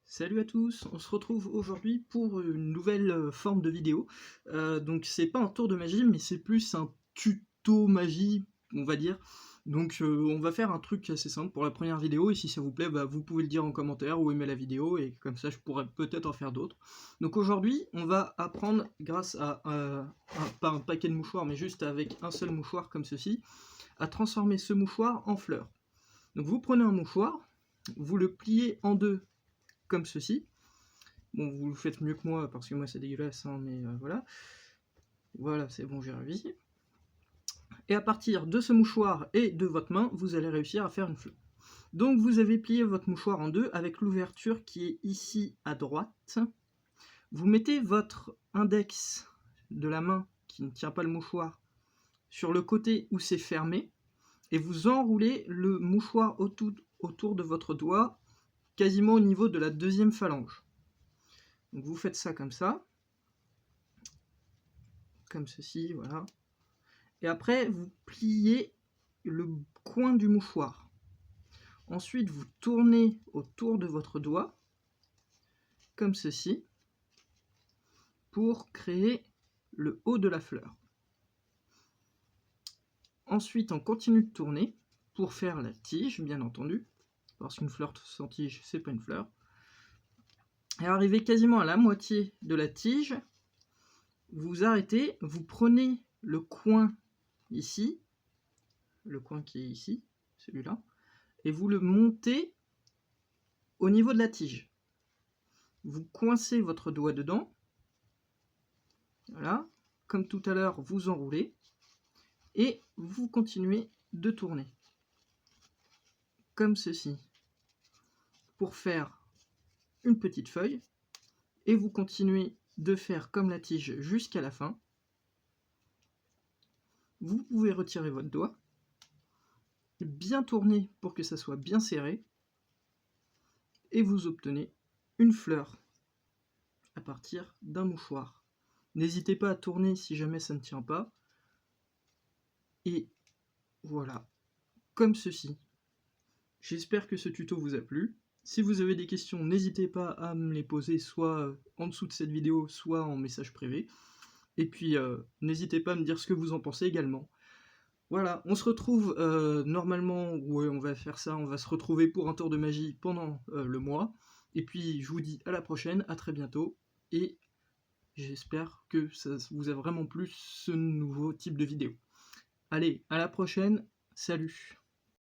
Salut à tous, on se retrouve aujourd'hui pour une nouvelle forme de vidéo. Donc c'est pas un tour de magie, mais c'est plus un tuto magie, on va dire. Donc on va faire un truc assez simple pour la première vidéo, et si ça vous plaît, bah, vous pouvez le dire en commentaire ou aimer la vidéo, et comme ça je pourrais peut-être en faire d'autres. Donc aujourd'hui, on va apprendre, grâce à pas un paquet de mouchoirs, mais juste avec un seul mouchoir comme ceci, à transformer ce mouchoir en fleur. Donc vous prenez un mouchoir, vous le pliez en deux comme ceci. Bon, vous le faites mieux que moi, parce que moi c'est dégueulasse, hein, mais voilà. Voilà, c'est bon, j'ai réussi. Et à partir de ce mouchoir et de votre main, vous allez réussir à faire une fleur. Donc vous avez plié votre mouchoir en deux, avec l'ouverture qui est ici à droite. Vous mettez votre index de la main, qui ne tient pas le mouchoir, sur le côté où c'est fermé, et vous enroulez le mouchoir autour de votre doigt, quasiment au niveau de la deuxième phalange. Donc vous faites ça comme ceci, voilà. Et après, vous pliez le coin du mouchoir. Ensuite, vous tournez autour de votre doigt, comme ceci, pour créer le haut de la fleur. Ensuite, on continue de tourner pour faire la tige, bien entendu, parce qu'une fleur sans tige, c'est pas une fleur. Et arrivé quasiment à la moitié de la tige, vous arrêtez, vous prenez le coin ici, le coin qui est ici, celui-là, et vous le montez au niveau de la tige. Vous coincez votre doigt dedans, voilà, comme tout à l'heure, vous enroulez, et vous continuez de tourner, comme ceci, pour faire une petite feuille, et vous continuez de faire comme la tige jusqu'à la fin. Vous pouvez retirer votre doigt, bien tourner pour que ça soit bien serré, et vous obtenez une fleur à partir d'un mouchoir. N'hésitez pas à tourner si jamais ça ne tient pas, et voilà, comme ceci. J'espère que ce tuto vous a plu. Si vous avez des questions, n'hésitez pas à me les poser, soit en dessous de cette vidéo, soit en message privé. Et puis, n'hésitez pas à me dire ce que vous en pensez également. Voilà, on se retrouve normalement, ouais, on va faire ça, on va se retrouver pour un tour de magie pendant le mois. Et puis, je vous dis à la prochaine, à très bientôt, et j'espère que ça vous a vraiment plu, ce nouveau type de vidéo. Allez, à la prochaine, salut!